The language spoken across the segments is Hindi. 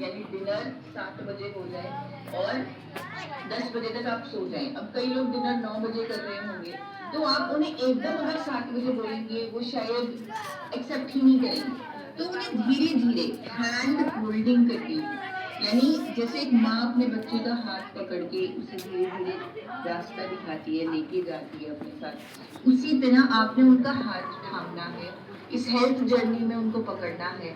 यानी डिनर 7 बजे हो जाए और 10 बजे तक आप सो जाएं। अब कई लोग डिनर 9 बजे कर रहे होंगे, तो आप उन्हें एकदम अगर 7 बजे बोलेंगे वो शायद एक्सेप्ट ही नहीं करेंगे। तो उन्हें धीरे धीरे हैंड होल्डिंग करनी है, यानी जैसे एक माँ अपने बच्चे का हाथ पकड़ के उसे धीरे धीरे रास्ता दिखाती है, लेके जाती है अपने साथ, उसी तरह आपने उनका हाथ थामना है, इस हेल्थ जर्नी में उनको पकड़ना है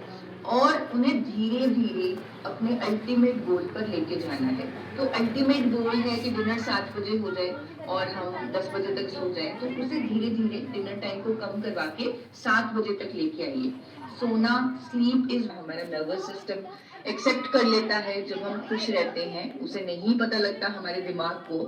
और उन्हें धीरे धीरे अपने अल्टीमेट गोल पर लेके जाना है। तो अल्टीमेट गोल है कि डिनर 7 बजे हो जाए और हम 10 बजे तक सो जाएं, तो उसे धीरे धीरे डिनर टाइम को कम करवा के 7 बजे तक लेके आइए। सोना, स्लीप इज, हमारा नर्वस सिस्टम एक्सेप्ट कर लेता है जब हम खुश रहते हैं। उसे नहीं पता लगता हमारे दिमाग को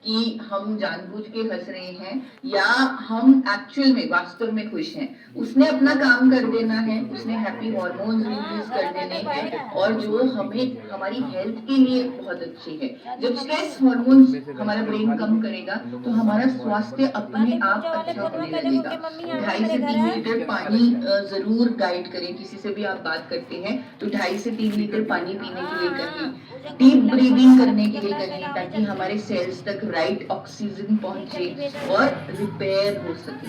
कि हम जानबूझ के हंस रहे हैं या हम एक्चुअल में वास्तव में खुश हैं। उसने अपना काम कर देना है, उसने हैप्पी हार्मोन्स रिलीज कर देने हैं और जो हमें हमारी हेल्थ के लिए बहुत अच्छी है। जब स्ट्रेस हार्मोन्स हमारा ब्रेन कम करेगा तो हमारा स्वास्थ्य अपने आप अच्छा होने लगेगा। 2.5 से 3 लीटर पानी जरूर गाइड करें। किसी से भी आप बात करते हैं तो 2.5 से 3 लीटर पानी पीने के लिए कहें, डीप ब्रीदिंग करने के लिए कहें, ताकि हमारे सेल्स तक राइट ऑक्सीजन पहुंचे और रिपेयर हो सके।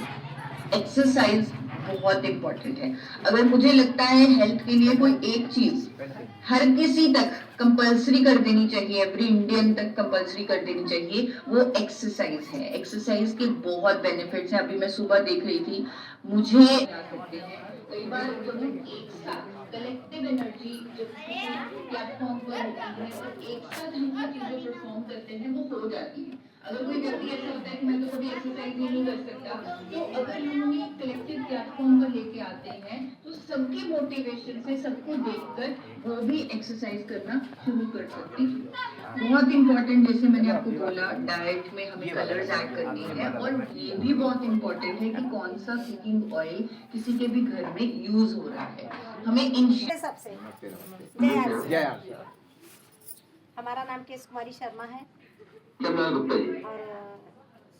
एक्सरसाइज बहुत इंपॉर्टेंट है। अगर मुझे लगता है हेल्थ के लिए कोई एक चीज हर किसी तक कंपलसरी कर देनी चाहिए, एवरी इंडियन तक कंपलसरी कर देनी चाहिए, वो एक्सरसाइज है। एक्सरसाइज के बहुत बेनिफिट्स हैं। अभी मैं सुबह देख रही थी, मुझे कई बार जब हम एक साथ कलेक्टिव एनर्जी जब प्लेटफॉर्म पर होती है और एक साथ हम वो चीजें परफॉर्म करते हैं, वो हो जाती है। अगर कोई व्यक्ति ऐसा होता है कि मैं तो कभी एक्सरसाइज ही नहीं कर सकता, तो अगर हम उन्हें कलेक्टिव प्लेटफॉर्म पर लेके आते हैं तो सबके मोटिवेशन से, सबको देखकर वो भी एक्सरसाइज करना शुरू कर सकते हैं। बहुत इंपॉर्टेंट, जैसे मैंने आपको बोला, डाइट में हमें कलर्स ऐड करनी है और ये भी बहुत इंपॉर्टेंट है कि कौन सा कुकिंग ऑयल किसी के भी घर में यूज हो रहा है। हमें इन सबसे हमारा नाम केश कुमारी शर्मा है और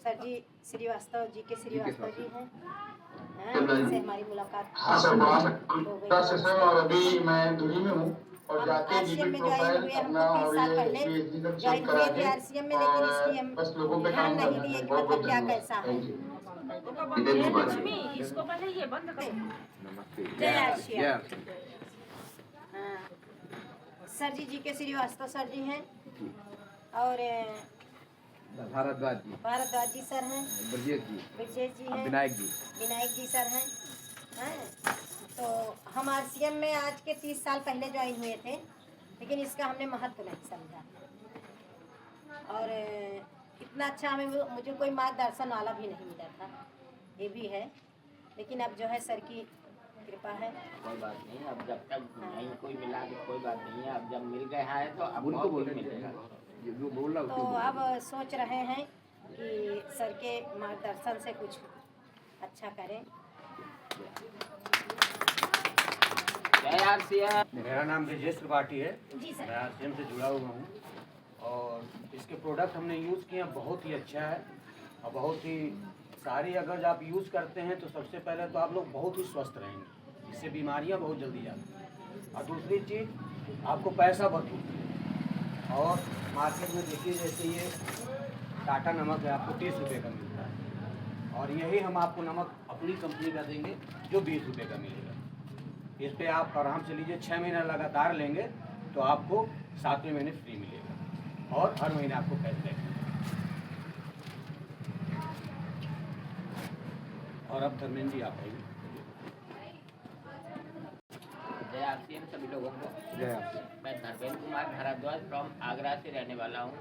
सर जी श्रीवास्तव जी के श्रीवास्तव जी हैं। इनसे हमारी मुलाकात हो गई और अभी मैं दूरी में हूँ और जाते ही आरसीएम में ज्वाइन हुए। हमको 30 साल पहले ज्वाइन हुए थे आरसीएम में, लेकिन इसलिए हम बस लोगों पे ध्यान काम नहीं करना दिए है। कि बहुत मतलब बहुत क्या धन्यवाद। कैसा है। इसको पहले ये बंद कर। जय आरसीएम। हाँ, सर जी के श्रीवास्तव सर जी हैं और भारद्वाज जी सर हैं, ब्रजेश जी हैं, विनायक जी सर हैं। तो हम आरसीएम में आज के 30 साल पहले ज्वाइन हुए थे, लेकिन इसका हमने महत्व नहीं समझा और इतना अच्छा हमें मुझे कोई मार्गदर्शन वाला भी नहीं मिला था, ये भी है। लेकिन अब जो है सर की कृपा है। कोई बात नहीं, अब जब तक नहीं कोई मिला तो कोई बात नहीं है। अब जब मिल गया है तो अब उनको बोलने मिलेगा। तो अब सोच रहे हैं कि सर के मार्गदर्शन से कुछ अच्छा करें। जय आरसीएम। मेरा नाम ब्रजेश त्रिपाठी है। जी सर। मैं आरसीएम से जुड़ा हुआ हूँ और इसके प्रोडक्ट हमने यूज़ किए हैं, बहुत ही अच्छा है और बहुत ही सारी अगर आप यूज़ करते हैं तो सबसे पहले तो आप लोग बहुत ही स्वस्थ रहेंगे, इससे बीमारियां बहुत जल्दी जाती हैं। और दूसरी चीज़, आपको पैसा बचेगा। और मार्केट में देखिए, जैसे ये टाटा नमक है, आपको 30 रुपये का मिलता है और यही हम आपको नमक अपनी कंपनी का देंगे जो 20 रुपये का मिलेगा। इस पर आप आराम से लीजिए, 6 महीना लगातार लेंगे तो आपको 7वें महीने फ्री मिलेगा और हर महीने आपको पैसे देंगे। और अब धर्मेंद्र जी आप आइए। जय आरसीएम सभी लोगों को। जय आरसीएम। मैं धर्मेंद्र कुमार भारद्वाज फ्रॉम आगरा से रहने वाला हूँ।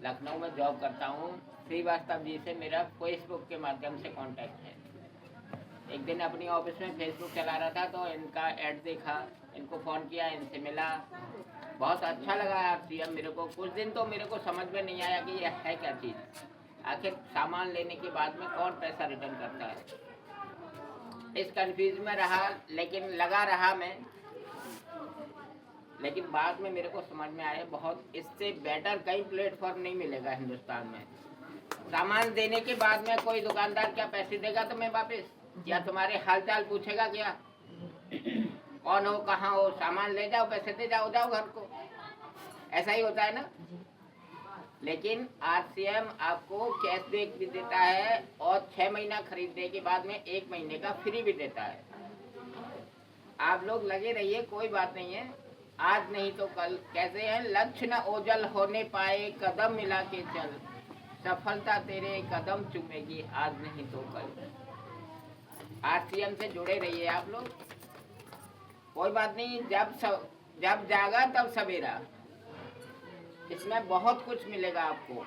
लखनऊ में जॉब करता हूँ। श्रीवास्तव जी से मेरा फेसबुक के माध्यम से कांटेक्ट है। एक दिन अपनी ऑफिस में फेसबुक चला रहा था तो इनका ऐड देखा, इनको फ़ोन किया, इनसे मिला, बहुत अच्छा लगा आरसीएम मेरे को। कुछ दिन तो मेरे को समझ में नहीं आया कि यह है क्या चीज़। आखिर सामान लेने के बाद में कौन पैसा रिटर्न करता है, इस कंफ्यूज में रहा, लेकिन लगा रहा मैं। लेकिन बाद में मेरे को समझ में आया, बहुत इससे बेटर कई प्लेटफॉर्म नहीं मिलेगा हिंदुस्तान में। सामान देने के बाद में कोई दुकानदार क्या पैसे देगा तुम्हें वापस, या तुम्हारे हालचाल पूछेगा क्या? कौन हो, कहाँ हो, सामान ले जाओ, पैसे दे जाओ, जाओ घर को। ऐसा ही होता है ना। लेकिन आरसीएम आपको कैश बैक भी देता है और 6 महीना खरीदने के बाद में 1 महीने का फ्री भी देता है। आप लोग लगे रहिए, कोई बात नहीं है। आज नहीं तो कल, कैसे है, लक्ष्य न ओझल होने पाए, कदम मिला के चल, सफलता तेरे कदम चूमेगी, आज नहीं तो कल। आरसीएम से जुड़े रहिए आप लोग, कोई बात नहीं। जब जागा तब सवेरा, इसमें बहुत कुछ मिलेगा आपको।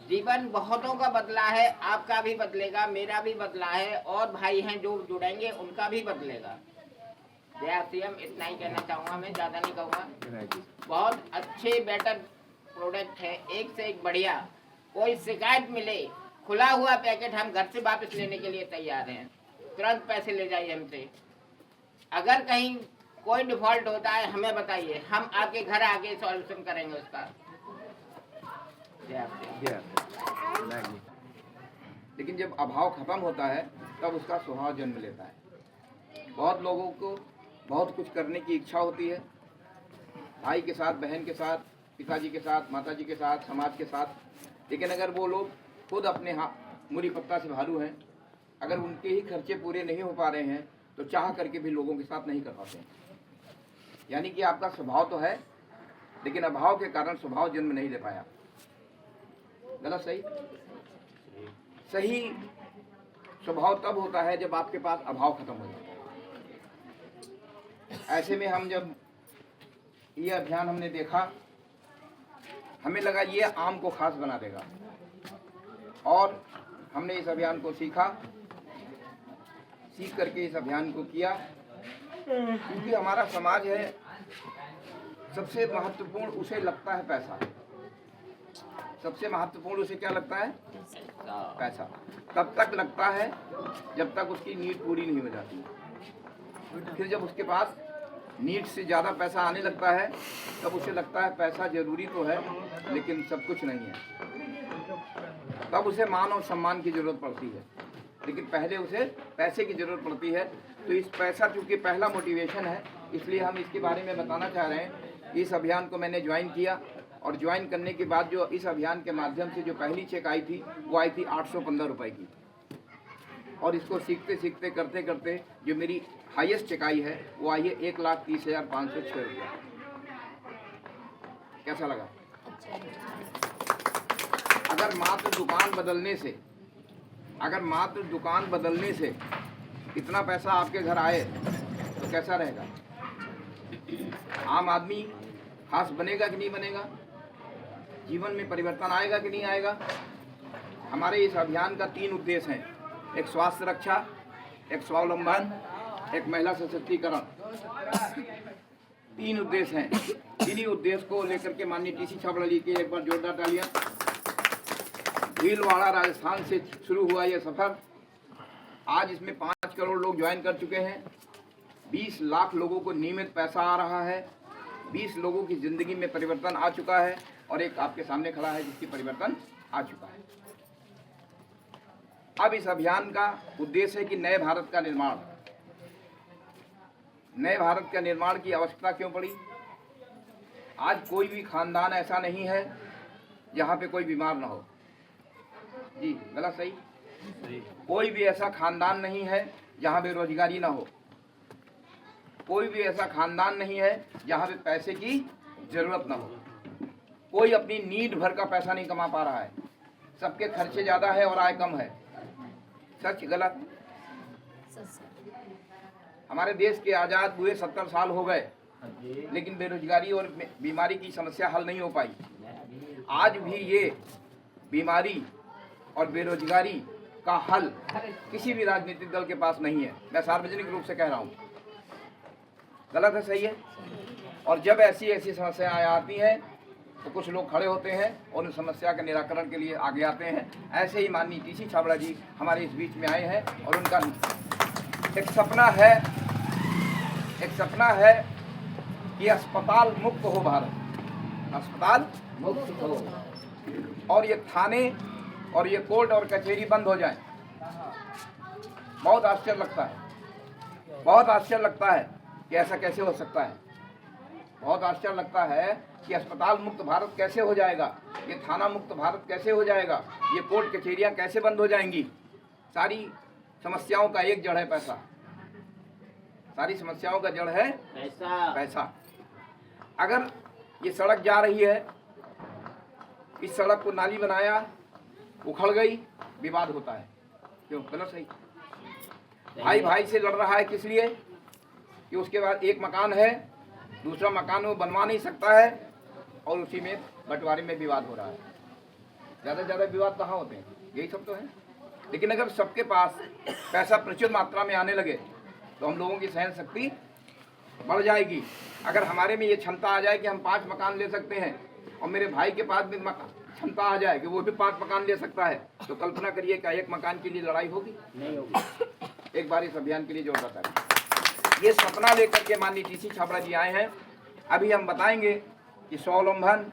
जीवन बहुतों का बदला है, आपका भी बदलेगा, मेरा भी बदला है, और भाई हैं जो जुड़ेंगे उनका भी बदलेगा। जय आरसीएम, इतना ही कहना चाहूँगा, मैं ज़्यादा नहीं कहूँगा। बहुत अच्छे बेटर प्रोडक्ट है, एक से एक बढ़िया। कोई शिकायत मिले, खुला हुआ पैकेट हम घर से वापस लेने के लिए तैयार हैं। तुरंत पैसे ले जाइए हमसे। अगर कहीं कोई डिफॉल्ट होता है हमें बताइए, हम आपके घर आके सॉल्यूशन करेंगे उसका। लेकिन जब अभाव खत्म होता है तब उसका स्वभाव जन्म लेता है। बहुत लोगों को बहुत कुछ करने की इच्छा होती है, भाई के साथ, बहन के साथ, पिताजी के साथ, माताजी के साथ, समाज के साथ। लेकिन अगर वो लोग खुद अपने मुरी पत्ता से भालू हैं, अगर उनके ही खर्चे पूरे नहीं हो पा रहे हैं तो चाह करके भी लोगों के साथ नहीं कर पाते हैं। यानी कि आपका स्वभाव तो है, लेकिन अभाव के कारण स्वभाव जन्म नहीं ले पाया। गलत सही? सही स्वभाव तब होता है जब आपके पास अभाव खत्म हो जाता है। ऐसे में हम जब ये अभियान हमने देखा, हमें लगा ये आम को खास बना देगा, और हमने इस अभियान को सीख करके इस अभियान को किया। क्योंकि हमारा समाज है, सबसे महत्वपूर्ण उसे लगता है पैसा। सबसे महत्वपूर्ण उसे क्या लगता है? पैसा। तब तक लगता है जब तक उसकी नीड पूरी नहीं हो जाती। फिर जब उसके पास नीड से ज़्यादा पैसा आने लगता है तब उसे लगता है पैसा जरूरी तो है लेकिन सब कुछ नहीं है। तब उसे मान और सम्मान की ज़रूरत पड़ती है, लेकिन पहले उसे पैसे की ज़रूरत पड़ती है। तो इस पैसा चूँकि पहला मोटिवेशन है, इसलिए हम इसके बारे में बताना चाह रहे हैं। इस अभियान को मैंने ज्वाइन किया, और ज्वाइन करने के बाद जो इस अभियान के माध्यम से जो पहली चेक आई थी वो आई थी 815 रुपये की। और इसको सीखते सीखते करते करते जो मेरी हाईएस्ट चेक आई है वो आई है 1,30,506 रुपये। कैसा लगा? अगर मात्र दुकान बदलने से इतना पैसा आपके घर आए तो कैसा रहेगा? आम आदमी खास बनेगा कि नहीं बनेगा? जीवन में परिवर्तन आएगा कि नहीं आएगा? हमारे इस अभियान का 3 उद्देश्य हैं, एक स्वास्थ्य रक्षा, एक स्वावलंबन, एक महिला सशक्तिकरण। 3 उद्देश्य हैं। इन्हीं उद्देश्य को लेकर के माननीय टीसी छाबड़ा जी के एक बार जोरदार तालियां। भीलवाड़ा राजस्थान से शुरू हुआ यह सफर, आज इसमें 5 करोड़ लोग ज्वाइन कर चुके हैं। 20 लाख लोगों को नियमित पैसा आ रहा है। 20 लोगों की जिंदगी में परिवर्तन आ चुका है, और एक आपके सामने खड़ा है जिसकी परिवर्तन आ चुका है। अब इस अभियान का उद्देश्य है कि नए भारत का निर्माण। नए भारत का निर्माण की आवश्यकता क्यों पड़ी? आज कोई भी खानदान ऐसा नहीं है जहाँ पे कोई बीमार ना हो। जी गलत सही? कोई भी ऐसा खानदान नहीं है जहाँ बेरोजगारी ना हो। कोई भी ऐसा खानदान नहीं है जहाँ पे पैसे की जरूरत ना हो। कोई अपनी नीड भर का पैसा नहीं कमा पा रहा है। सबके खर्चे ज़्यादा है और आय कम है। सच गलत? हमारे देश के आज़ाद हुए 70 साल हो गए, लेकिन बेरोजगारी और बीमारी की समस्या हल नहीं हो पाई। आज भी ये बीमारी और बेरोजगारी का हल किसी भी राजनीतिक दल के पास नहीं है। मैं सार्वजनिक रूप से कह रहा हूँ। गलत है? सही है? और जब ऐसी समस्याएं आती हैं तो कुछ लोग खड़े होते हैं और उन समस्या के निराकरण के लिए आगे आते हैं। ऐसे ही माननीय टीसी छाबड़ा जी हमारे इस बीच में आए हैं, और उनका एक सपना है कि अस्पताल मुक्त हो भारत। अस्पताल मुक्त हो, और ये थाने और ये कोर्ट और कचहरी बंद हो जाए। बहुत आश्चर्य लगता है कि ऐसा कैसे हो सकता है। बहुत आश्चर्य लगता है कि अस्पताल मुक्त भारत कैसे हो जाएगा, ये थाना मुक्त भारत कैसे हो जाएगा, ये कोर्ट कचहरियाँ कैसे बंद हो जाएंगी। सारी समस्याओं का एक जड़ है पैसा, सारी समस्याओं का जड़ है पैसा। अगर ये सड़क जा रही है, इस सड़क को नाली बनाया, उखड़ गई, विवाद होता है। क्यों? गलत सही? भाई भाई से लड़ रहा है किस लिए? कि उसके बाद एक मकान है, दूसरा मकान वो बनवा नहीं सकता है और उसी में बंटवारे में विवाद हो रहा है। ज़्यादा से ज़्यादा विवाद कहाँ होते हैं? यही सब तो है। लेकिन अगर सबके पास पैसा प्रचुर मात्रा में आने लगे तो हम लोगों की सहन शक्ति बढ़ जाएगी। अगर हमारे में ये क्षमता आ जाए कि हम 5 मकान ले सकते हैं और मेरे भाई के पास भी क्षमता आ जाए कि वो भी 5 मकान ले सकता है, तो कल्पना करिए क्या एक मकान के लिए लड़ाई होगी? नहीं होगी। एक बार इस अभियान के लिए जोर दाता है। ये सपना लेकर के माननीय टीसी छाबड़ा जी आए हैं। अभी हम बताएंगे कि स्वावलंबन,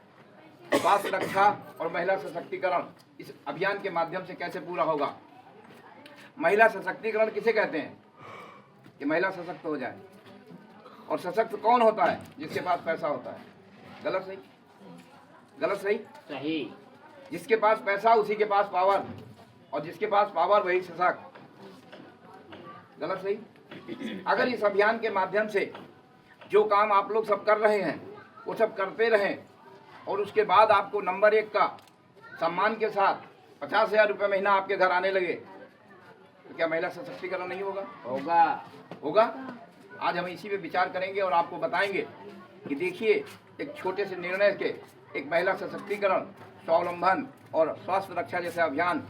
स्वास्थ्य रक्षा और महिला सशक्तिकरण इस अभियान के माध्यम से कैसे पूरा होगा। महिला सशक्तिकरण किसे कहते हैं? कि महिला सशक्त हो जाए। और सशक्त कौन होता है? जिसके पास पैसा होता है। गलत सही? गलत सही? सही। जिसके पास पैसा उसी के पास पावर, और जिसके पास पावर वही सशक्त। गलत सही? अगर इस अभियान के माध्यम से जो काम आप लोग सब कर रहे हैं वो सब करते रहें और उसके बाद आपको नंबर 1 का सम्मान के साथ 50,000 रुपये महीना आपके घर आने लगे, तो क्या महिला सशक्तिकरण नहीं होगा? होगा। होगा। आज हम इसी पे विचार करेंगे और आपको बताएंगे कि देखिए एक छोटे से निर्णय के एक महिला सशक्तिकरण, स्वावलंबन और स्वास्थ्य रक्षा जैसे अभियान,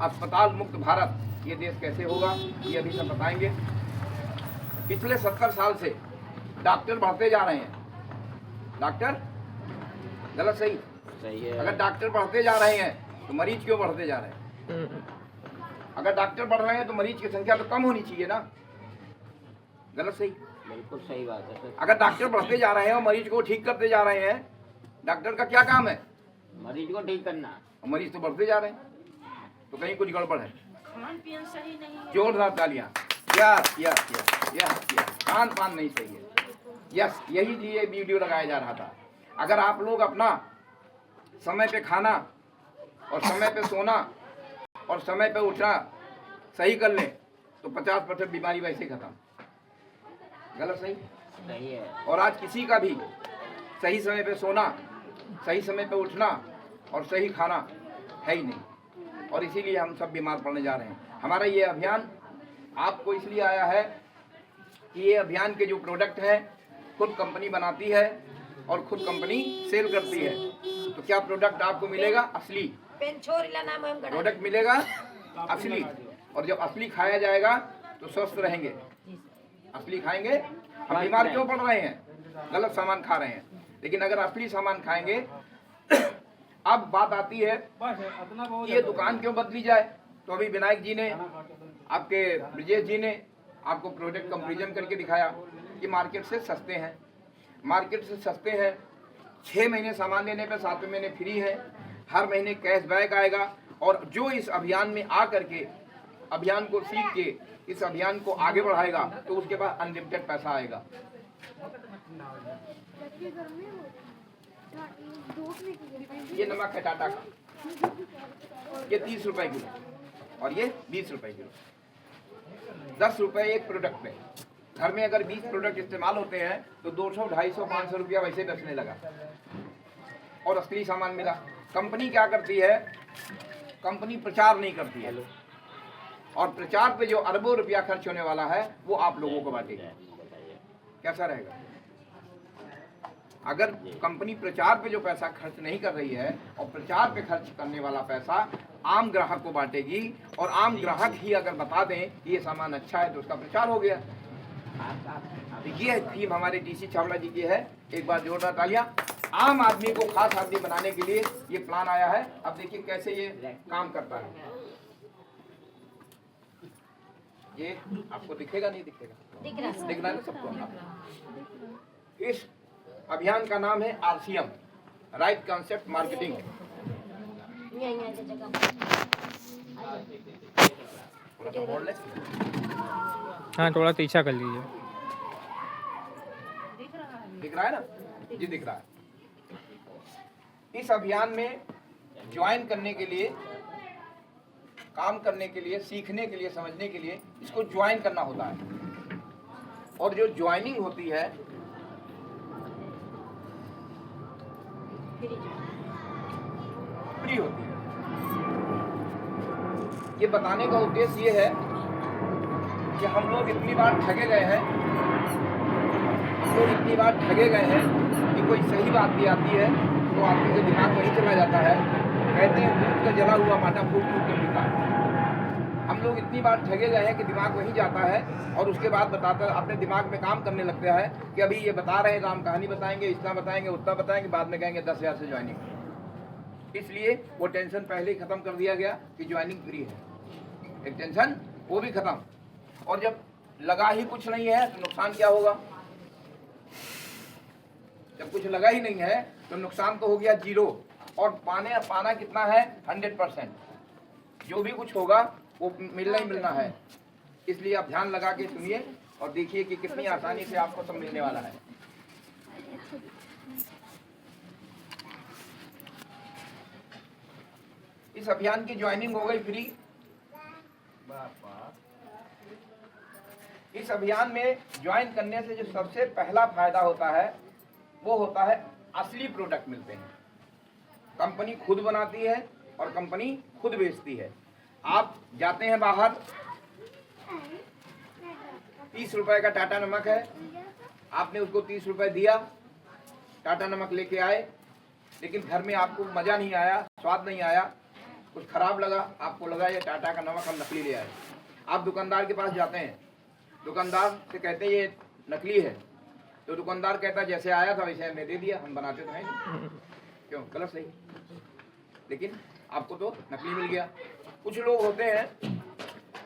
अस्पताल मुक्त भारत, ये देश कैसे होगा, ये अभी सब बताएंगे। पिछले 70 साल से डॉक्टर बढ़ते जा रहे हैं। डॉक्टर? गलत सही? सही है। अगर डॉक्टर बढ़ते जा रहे हैं तो मरीज क्यों बढ़ते जा रहे हैं? अगर डॉक्टर बढ़ रहे हैं तो मरीज की संख्या तो कम होनी चाहिए ना। गलत सही? बिल्कुल सही बात है सर। अगर डॉक्टर बढ़ते जा रहे हैं और मरीज को ठीक करते जा रहे हैं, डॉक्टर का क्या काम है? मरीज को ठीक करना। और मरीज तो बढ़ते जा रहे हैं, तो कहीं कुछ गड़बड़ है। खान पीन सही नहीं है। जोरदार तालियां। Yes yes yes yes yes. Khan पान नहीं सही है। यस, यही लिए वीडियो लगाया जा रहा था। अगर आप लोग अपना समय पे खाना और समय पे सोना और समय पे उठना सही कर लें तो 50% बीमारी वैसे खत्म। गलत सही? सही है। और आज किसी का भी सही समय पे सोना, सही समय पे उठना और सही खाना है ही नहीं, और इसीलिए हम सब बीमार पड़ने जा रहे हैं। हमारा ये अभियान आपको इसलिए आया है कि ये अभियान के जो प्रोडक्ट हैं खुद कंपनी बनाती है और खुद कंपनी सेल करती है। तो क्या प्रोडक्ट आपको मिलेगा? असली प्रोडक्ट मिलेगा, असली। और जब असली खाया जाएगा तो स्वस्थ रहेंगे। असली खाएंगे, हम बीमार क्यों पड़ रहे हैं? गलत सामान खा रहे हैं। लेकिन अगर असली सामान खाएंगे अब बात आती है कि ये दुकान क्यों बदली जाए। तो अभी विनायक जी ने, आपके ब्रजेश जी ने आपको प्रोडक्ट कंपैरिजन करके दिखाया कि मार्केट से सस्ते हैं। मार्केट से सस्ते हैं, 6 महीने सामान लेने पे 7वें महीने फ्री है, हर महीने कैशबैक आएगा। और जो इस अभियान में आ करके अभियान को सीख के इस अभियान को आगे बढ़ाएगा तो उसके पास अनलिमिटेड पैसा आएगा। ये नमक है टाटा का, ये 30 रुपए किलो और ये 20 रुपए किलो। 10 रुपए एक प्रोडक्ट में। घर में अगर 20 प्रोडक्ट इस्तेमाल होते हैं तो 200, 250, 500 रुपया वैसे बचने लगा और असली सामान मिला। कंपनी क्या करती है? कंपनी प्रचार नहीं करती है, और प्रचार पे जो अरबों रुपया खर्च होने वाला है वो आप लोगों को बांटेगी। कैसा रहेगा? अगर कंपनी प्रचार पे जो पैसा खर्च नहीं कर रही है और प्रचार पे खर्च करने वाला पैसा आम ग्राहक को बांटेगी, और आम ग्राहक ही अगर बता दें कि ये सामान अच्छा है तो उसका प्रचार हो गया। ये थीम हमारे टीसी छाबड़ा जी की है। एक बार जोरदार तालियां। आम आदमी को खास आदमी बनाने के लिए ये प्लान आया है। अब देखिए कैसे ये काम करता है। ये आपको दिखेगा नहीं दिखेगा? दिख रहा है ना सबको? इस अभियान का नाम है RCM, राइट कॉन्सेप्ट मार्केटिंग। हाँ, थोड़ा तीछा कर लीजिए। दिख रहा है ना? जी दिख रहा है। इस अभियान में ज्वाइन करने के लिए, काम करने के लिए, सीखने के लिए, समझने के लिए इसको ज्वाइन करना होता है। और जो ज्वाइनिंग होती है फ्री होती है। ये बताने का उद्देश्य ये है कि हम लोग इतनी बार ठगे गए हैं, कि कोई सही बात भी आती है तो आदमी का दिमाग वहीं चला जाता है। कहते हैं दूध का जला हुआ माटा फूट फूट के पीता है। हम लोग इतनी बार ठगे गए हैं कि दिमाग वहीं जाता है और उसके बाद बताता अपने दिमाग में काम करने लगता है कि अभी ये बता रहे हैं, राम कहानी बताएंगे, इतना बताएंगे, उतना बताएंगे, बाद में कहेंगे 10,000 से ज्वाइनिंग। इसलिए वो टेंशन पहले ही खत्म कर दिया गया कि ज्वाइनिंग फ्री है। एक टेंशन वो भी खत्म। और जब लगा ही कुछ नहीं है तो नुकसान क्या होगा? जब कुछ लगा ही नहीं है तो नुकसान तो हो गया 0। और पाना कितना है? 100%। जो भी कुछ होगा वो मिलना ही मिलना है। इसलिए आप ध्यान लगा के सुनिए और देखिए कि कितनी आसानी से आपको सब मिलने वाला है। इस अभियान की ज्वाइनिंग हो गई फ्री। इस अभियान में ज्वाइन करने से जो सबसे पहला फायदा होता है वो होता है असली प्रोडक्ट मिलते हैं। कंपनी खुद बनाती है और कंपनी खुद बेचती है। आप जाते हैं बाहर, 30 रुपए का टाटा नमक है, आपने उसको 30 रुपए दिया, टाटा नमक लेके आए, लेकिन घर में आपको मजा नहीं आया, स्वाद नहीं आया, कुछ खराब लगा, आपको लगा ये टाटा का नमक हम नकली ले आए। आप दुकानदार के पास जाते हैं, दुकानदार से कहते हैं ये नकली है, तो दुकानदार कहता है जैसे आया था वैसे हमने दे दिया, हम बनाते तो हैं नहीं। क्यों? गलत सही, लेकिन आपको तो नकली मिल गया। कुछ लोग होते हैं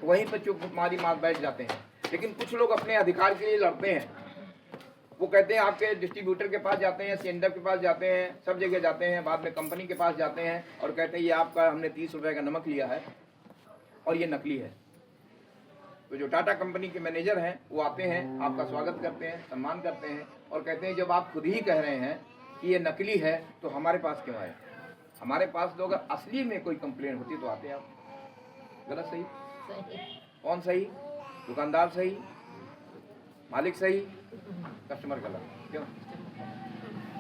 वहीं पर चुप मारी मार बैठ जाते हैं, लेकिन कुछ लोग अपने अधिकार के लिए लड़ते हैं। वो कहते हैं आपके डिस्ट्रीब्यूटर के पास जाते हैं, सेंडर के पास जाते हैं, सब जगह जाते हैं, बाद में कंपनी के पास जाते हैं और कहते हैं ये आपका हमने 30 रुपए का नमक लिया है और ये नकली है। तो जो टाटा कंपनी के मैनेजर हैं वो आते हैं, आपका स्वागत करते हैं, सम्मान करते हैं और कहते हैं जब आप खुद ही कह रहे हैं कि ये नकली है तो हमारे पास क्यों आए? हमारे पास तो अगर असली में कोई कंप्लेंट होती तो आते आप। गलत सही? कौन सही? दुकानदार सही, मालिक सही, कस्टमर गलत। क्यों?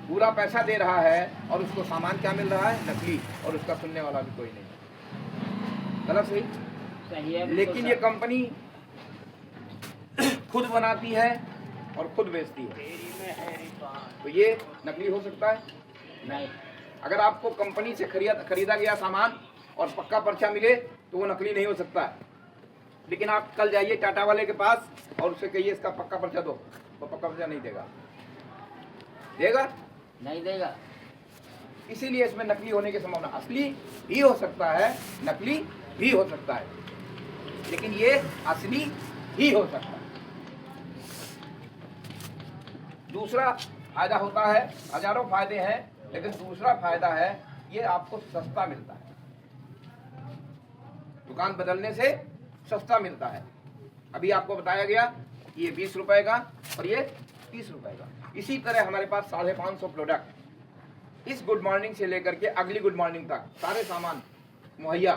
पूरा पैसा दे रहा है और उसको सामान क्या मिल रहा है? नकली, और उसका सुनने वाला भी कोई नहीं। गलत सही? सही है। लेकिन ये कंपनी खुद बनाती है और खुद बेचती है, तो ये नकली हो सकता है? नहीं। अगर आपको कंपनी से खरीदा गया सामान और पक्का पर्चा मिले तो वो नकली नहीं हो सकता है। लेकिन आप कल जाइए टाटा वाले के पास और उससे कहिए इसका पक्का पर्चा दो, वो पक्का पर्चा नहीं देगा। देगा? नहीं देगा। इसीलिए इसमें नकली होने की संभावना, असली भी हो सकता है, नकली भी हो सकता है, लेकिन ये असली ही हो सकता है। दूसरा फायदा होता है, हजारों फायदे हैं, लेकिन दूसरा फायदा है ये आपको सस्ता मिलता है। दुकान बदलने से सस्ता मिलता है। अभी आपको बताया गया ये 20 रुपए का और ये 30 रुपए का। इसी तरह हमारे पास 550 प्रोडक्ट इस गुड मॉर्निंग से लेकर के अगली गुड मॉर्निंग तक सारे सामान मुहैया।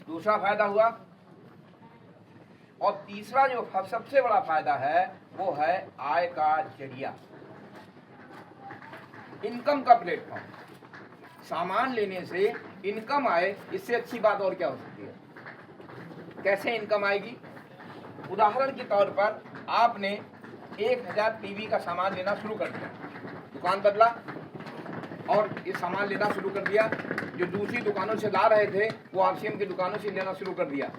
दूसरा फायदा हुआ। और तीसरा जो सबसे बड़ा फायदा है वो है आय का जरिया, इनकम का प्लेटफॉर्म। सामान लेने से इनकम आए, इससे अच्छी बात और क्या हो सकती है? कैसे इनकम आएगी? उदाहरण के तौर पर आपने 1000 टीवी का सामान लेना शुरू कर दिया, दुकान बदला और ये सामान लेना शुरू कर दिया। जो दूसरी दुकानों से ला रहे थे वो आरसीएम की दुकानों से लेना शुरू कर दिया।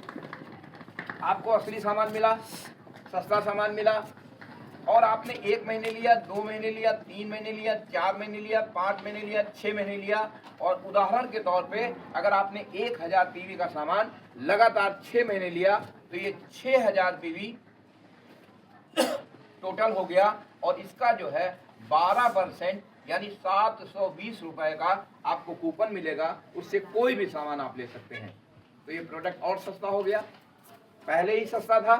आपको असली सामान मिला, सस्ता सामान मिला, और आपने 1 महीने लिया, 2 महीने लिया, 3 महीने लिया, 4 महीने लिया, 5 महीने लिया, 6 महीने लिया। और उदाहरण के तौर पे अगर आपने 1000 टीवी का सामान लगातार 6 महीने लिया तो ये 6000 टीवी टोटल हो गया। और इसका जो है 12% यानी 720 रुपए का आपको कूपन मिलेगा, उससे कोई भी सामान आप ले सकते हैं। तो ये प्रोडक्ट और सस्ता हो गया। पहले ही सस्ता था,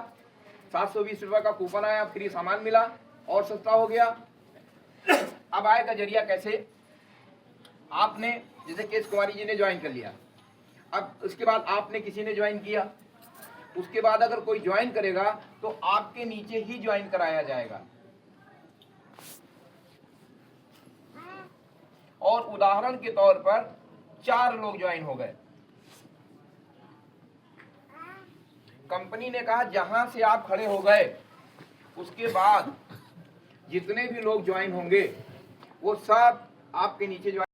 720 रुपए का कूपन आया, फ्री सामान मिला और सस्ता हो गया। अब आय का जरिया कैसे, आपने जैसे केस कुमारी जी ने ज्वाइन कर लिया, अब उसके बाद आपने किसी ने ज्वाइन किया, उसके बाद अगर कोई ज्वाइन करेगा तो आपके नीचे ही ज्वाइन कराया जाएगा। और उदाहरण के तौर पर 4 लोग ज्वाइन हो गए, कंपनी ने कहा जहां से आप खड़े हो गए उसके बाद जितने भी लोग ज्वाइन होंगे वो सब आपके नीचे ज्वाइन